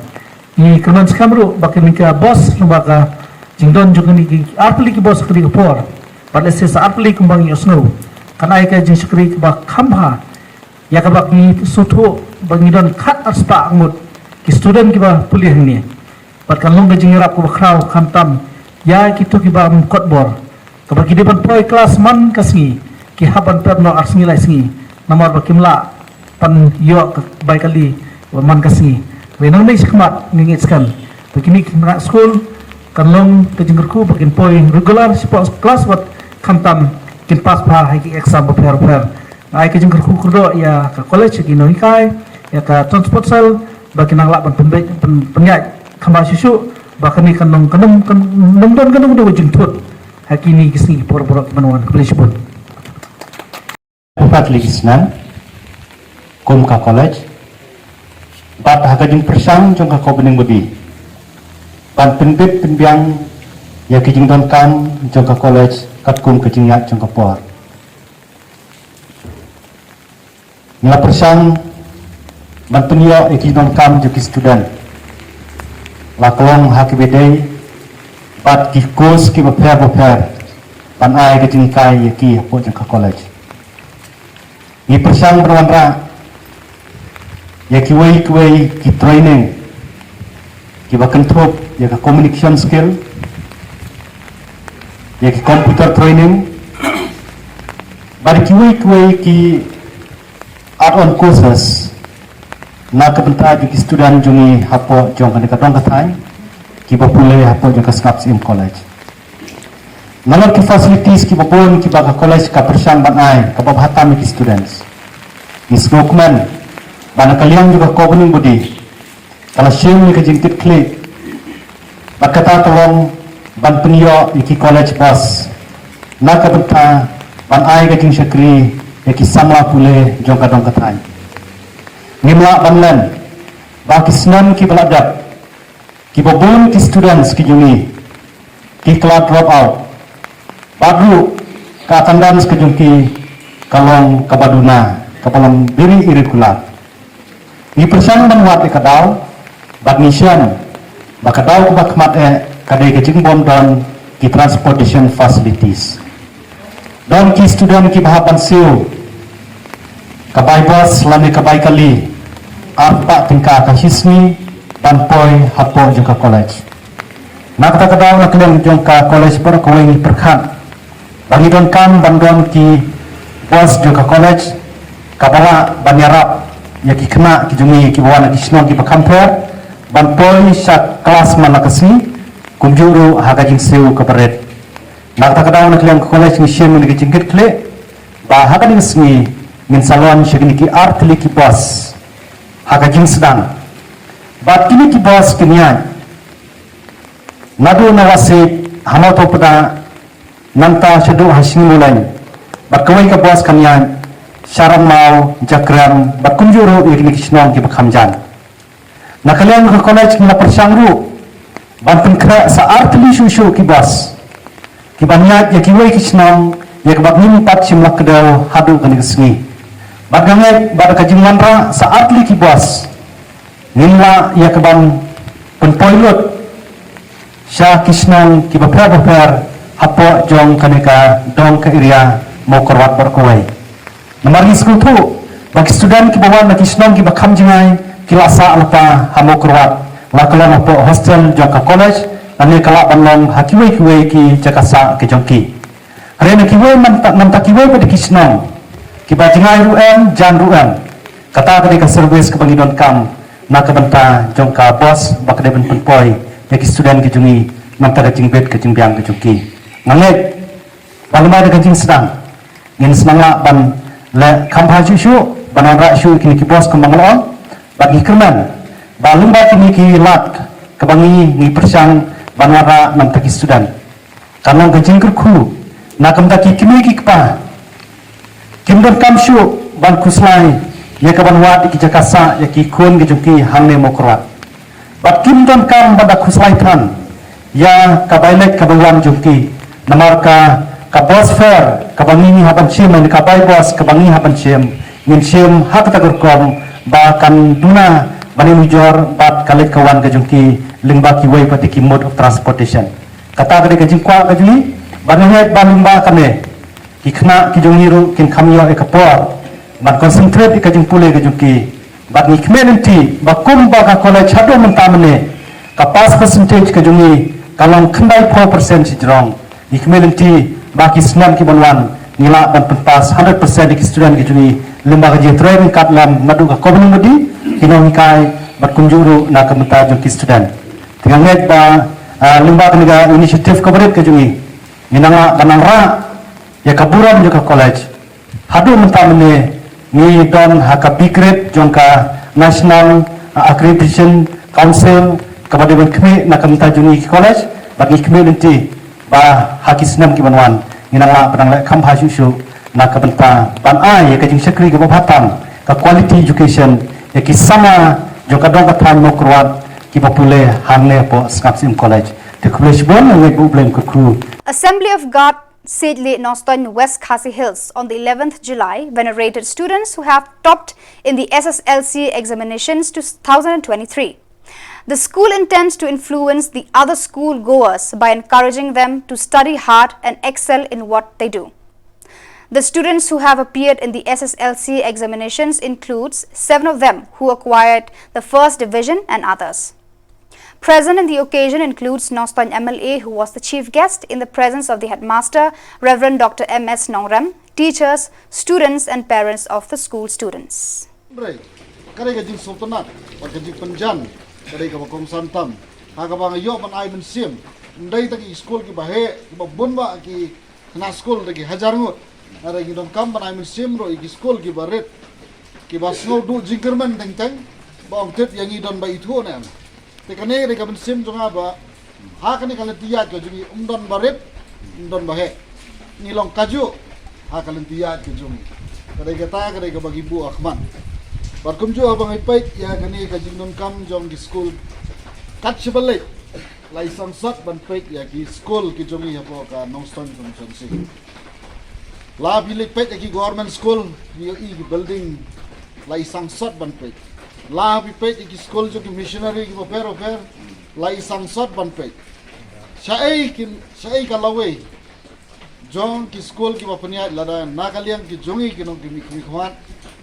ni kerman sekamru bakal nika bos lembaga jingdon juga ni arpli ki bos kri por pada sesa arpli kembang yosno kan ai ka jing sekri ba khamha ya ka bak ni sutu bangidon khat aspa angut ki student ki ba kuliah ni pat kan long jing harap ko bakrau khantam ya kitu ki ba mkot bor ka baki depan poi kelas man kasni ki haban pebno arsngi lai sngi nomor bakimla pan yo baik kali man kasni wenang ni sekemat ngingitskan begini kena school kan long kejengkerku bagian poin regular support kelas buat kantam kin pas pa hai exam prepare ai kejengkerku kurdo ya ke college ki noikai ya ke transport sel bagian nang lak penyat kamba susu bahkan ni kan long kanum don do jentut hakini kisni por-por manuan college pun Pat ligisnan kum ka college bat hakajing persang jong ka kobening budi ban penbit penbiang ya kijing don kam jong ka college kat kum kijing yak jong ka por ngala persang ban penyo iki don kam jong ki student la kolong hakibedei bat ki course ki baper ban ai kijing kai yaki po jong ka college ni persang berwanra ya ki way ki training ki bakan trop ya ka communication skill ya ki computer training bar ki way ki art on courses na ka benta ki student jungi hapo jong ka dong ka thai ki bapule hapo jong ka snaps in college nalor ki facilities ki babon ki ba ka college ka persang ban ai ka babhata mi ki students ni smokeman bana kaliang juga kobening budi kalau siang ni kejingtit klik berkata tolong ban penio iki college bus nak benta ban ai kejing syakri iki sama pule jong kadong katai ngimla banlan ba kisnan ki beladap ki babon ki students ki jungi ki kelas drop out baru ka attendance ki jungki kalong kabaduna kapalam diri irregular ni persang banwat e kadau bak mission bakadau bak mat e kadai kejing bom don ki transportation facilities don ki student ki bahapan siu kabai bus lami kabai kali arpa tingka ka hismi dan poi hapo jongka college nak ta kadau nak leng jongka college per koing perkhat bagi don kam bandon ki bus jongka college kabara banyarap ya ki kena ki jungi ki bawana ki snon ki pakamper ban poi syak kelas mana kasi kumjuru haga jing seu ke peret nak ta kadau nak lem college ni shem ni jingkit kle ba haga ni sni min salon shigni ki art li ki bos haga jing sedang ba kini ki bos kinian nadu nawase hama to pada nanta shadu hasni mulai ba kawai ka bos kanian syaram mau jakram bakunjuru ikni kisnong ki bakhamjan nakalian ke college na persangru ban penkra sa artli shushu ki bas ki banyat ya ki wei kisnong ya ke bagnim pat simlak kedau hadu kan kesni bagangai bar kajimandra sa artli ki bas nimla ya ke ban penpoilot sya kisnong ki baper hapo jong kaneka dong ke area mau korwat berkowai Namari school tu bagi student ki bawa nak isnom ki bakam jingai kilasa alpa hamo kurwat lakalan apo hostel jangka college ane kala banlong hakiwe ki jakasa ke jongki hari nak kiwe nam takiwe pada kisnom ki bajingai ruem jan ruem kata tadi ka service ke bangidon kam nak benta jongka bos bakde ben penpoi ya ki student ki jungi nam ta jingbet ke jingbiang ke jongki ngalek balma de jing sedang ngin senanga ban le kampha shu banara shu kini ki bos kemanglo bagi kerman balung ba kini ki lat kebangi ni persang banara nam taki student kanong gajing kerku nakam taki kini ki kpa kimdon kam shu ban kuslai ya kaban wat ki jakasa ya ki kun ki jungki hangne mokrat bat kimdon kam bada kuslai than ya kabailek kabawan jungki namarka ka bos fair kabangi ni haban chem ni ka bai bos kabangi haban chem ngin chem hak ta gorkom ba kan duna bani mujor bat kalik kawan ka jungki lingba ki wei pati ki mode of transportation kata ka jing kwa ka juli bani het ba lingba kane ki khna ki jungi ru kin khamyo e kapor ban concentrate ka jing pule ka jungki bat ni kmenenti ba kum ba ka college hado mentamne ka pass percentage ka jungi kalong khandai 4% jrong ni kmenenti baki senam ki banwan nila ban penpas 100% di student ki juni lembaga je training kat lam madu ka kobening mudi kinong kai bat kunjuru na kamta jo ki student tinganget ba lembaga niga initiative coverage ke juni minanga banangra ya kaburan jo ka college hadu mentamne ni don haka bigret jongka national accreditation council kepada ban kemi na kamta juni ki college bagi community ba haki senam ki banwan inanga padang le kampha shu na kabenta ban ai ya kajing sekri ke babatang ka quality education ya ki sama jo kadang kathan mo kruat ki popule hangle po skapsim college the college bon ngai bu blem ku ku. Assembly of God Sedley Noston West Khasi Hills on the 11th July venerated students who have topped in the SSLC examinations 2023. The school intends to influence the other school goers by encouraging them to study hard and excel in what they do. The students who have appeared in the SSLC examinations includes 7 of them who acquired the first division and others. Present in the occasion includes Noston MLA, who was the chief guest, in the presence of the headmaster, Reverend Dr. M.S. Nongrem, teachers, students and parents of the school students. Kadai ka bakong santam hagabang yo man ay man sim ndai tagi school ki bahe ki babunba ki na school tagi hajar ngut ara gi don kam ban ay man sim ro ki school ki baret ki basno du jingkerman teng teng bong tet yang i don ba itu ne te kane re ka man sim jonga ba ha kane kala tiya ko jungi don baret don bahe ni long kaju ha kala tiya ko jungi kadai ka bagi bu akhman Barkum jo abang ipai ya kani ka jingnon kam jong ki school kat chibale lai sangsat ban pek ya ki school ki jongi ya po ka Noston konsensi la bilik pek ya ki government school ni i building lai sangsat ban pek la bi pek ya ki school jo ki missionary ki per lai sangsat ban pek sai ka lawe jong ki school ki bapania lada nakaliang ki jongi ki nong ki khwat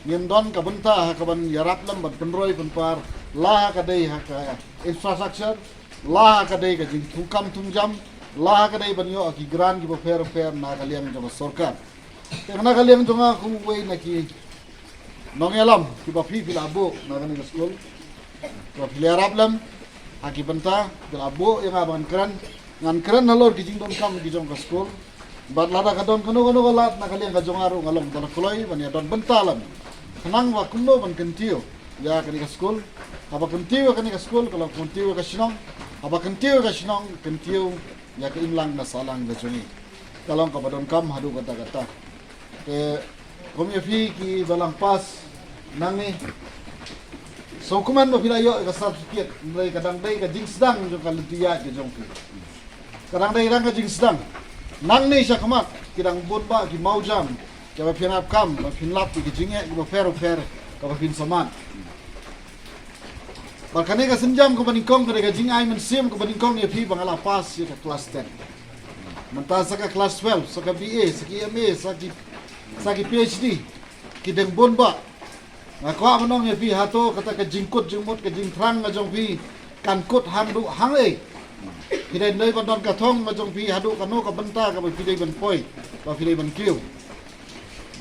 Nyendon ka benta ka ban yarap lam ban penroi penpar la ka dei ha ka infrastructure la ka dei ka jing thukam thungjam la ka dei ban yo ki gran ki fer na ka liang jama sarkar te na ka liang jonga ku wei na ki nongelam ki ba fi filabo na ka ni school ba fi yarap lam ha ki benta filabo yang aban kran ngan kran halor ki jing don kam ki jong ka school bat lada ka don kanu lat na ka liang ka jongaru ngalong don kloi ban ya don benta lam Nang wa kuno ban kentiu ya kani ka school aba kentiu kani ka school kalau kentiu ka Shillong aba kentiu ka Shillong kentiu ya ka imlang na salang da juni kalau ka badon kam hadu kata ke komi fi ki balang pas nangi so kuman mo pilayo ka certificate mulai kadang dai ka jing sedang jo ka lutia ke jong ki kadang dai rang ka jing sedang nang ni sa kamat kidang bunba ki maujam Kaya pinap kam, pinlap di kijinge, kaya fer, kaya pin saman. Bakane ka senjam ko baningkong kada kijing ay man sim ko baningkong ni pi bangala pas ya ka class 10. Manta sa ka class 12, sa ka BA, sa ka MA, sa ki PhD, kideng bonba. Ngakwa manong ya pi hato kata ka jingkut jingmut ka jingtrang ngajong pi kankut handu hangai. Kideng noi bandon ka thong ngajong pi hadu kano ka benta ka pi ban poi, ba pi ban kiu.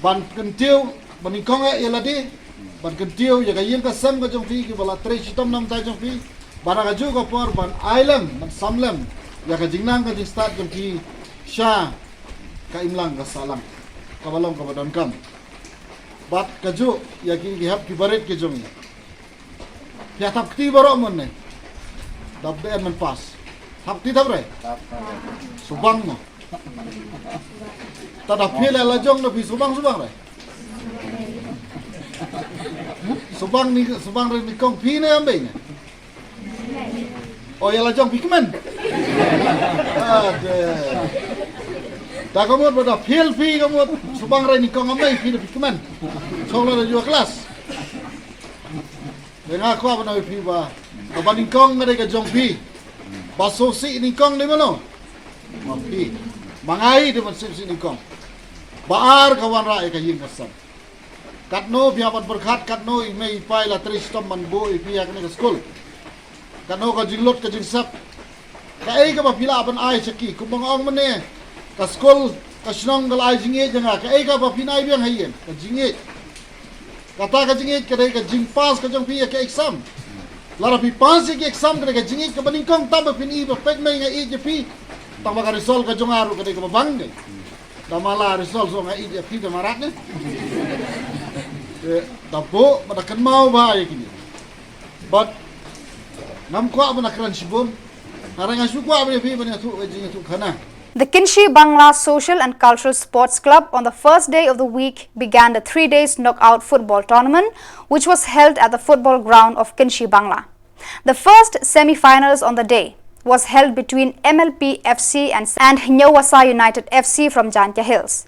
Ban kentiu baningkong ya ladi ban kentiu ya kayen ka sam ka jong fi ki bala tre chitom nam ta jong fi bana ka ju ka por ban island ban samlem ya ka jingnang ka jing start jong fi sha ka imlang ka salang ka balong ka badon kam bat ka ju ya ki hab ki baret ki jong ya tap ti baro mon ne dab de man pas tap ti tap re subang mo Tada pila la jong na pi subang re. Subang re ni kong pi na ambe ni. Oh ya la jong pi kemen. Ade. Ta kamu pada pil pi kamu subang re ni kong ambe pi kemen. Solo la jua kelas. Dengar aku apa nak pi ba. Kapan ni kong ngade ka jong pi. Baso si ni kong ni mana? Pi. Mangai di masjid ni kong. Baar kawan rai ka yin kasam. Katno biapan berkat katno imei pai la tristom man bo ipia ka ni school. Katno ka jinglot ka jingsap. Ka ai ka bapila ban ai chaki kumang ong mane. Ka school ka Shillong gal ai jinge janga ka ai ka bapinai biang hayen ka jinge. Kata ka jinge ka dai ka jing pass ka jong pia ka exam. Lara pi pass ki exam ka ka jinge ka baningkong tamba pin i ba pek mai nga i je pi. Tamba ka result ka jongaru ka dai ka babang. Damala result so nga ide pita marat ne. Tapo pada kan mau ba kini. But nam kwa bana kran sibum. Haranga su kwa be pi bana tu jinge tu khana. The Kinshi Bangla Social and Cultural Sports Club on the first day of the week began the 3 days knockout football tournament, which was held at the football ground of Kinshi Bangla. The first semi-finals on the day was held between MLP FC and Hinyawasa United FC from Jantia Hills.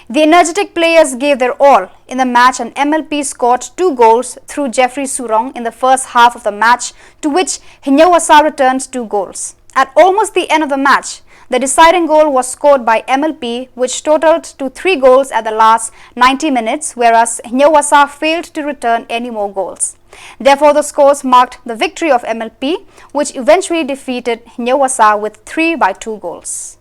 The energetic players gave their all in the match and MLP scored 2 goals through Jeffrey Surong in the first half of the match, to which Hinyawasa returned 2 goals. At almost the end of the match, the deciding goal was scored by MLP, which totaled to 3 goals at the last 90 minutes, whereas Hinyawasa failed to return any more goals. Therefore, the scores marked the victory of MLP, which eventually defeated Hinyawasa with 3-2 goals.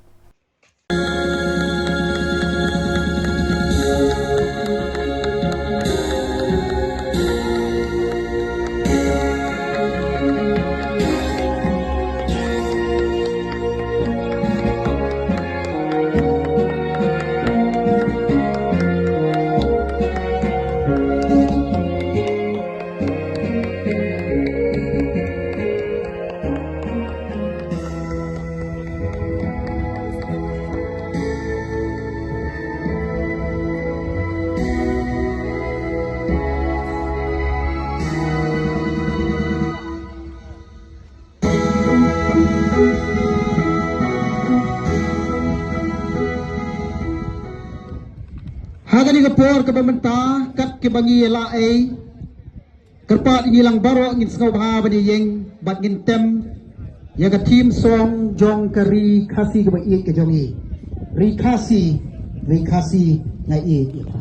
Hagani kapor kabamenta kat kebangi lae kerpat ini lang baro ngin sngau bha bani yeng bat ngin tem ya ka team song jong kari khasi ka bai ke jongi ri khasi ngai e pa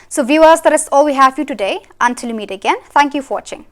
So viewers, that is all we have for you today. Until we meet again, thank you for watching.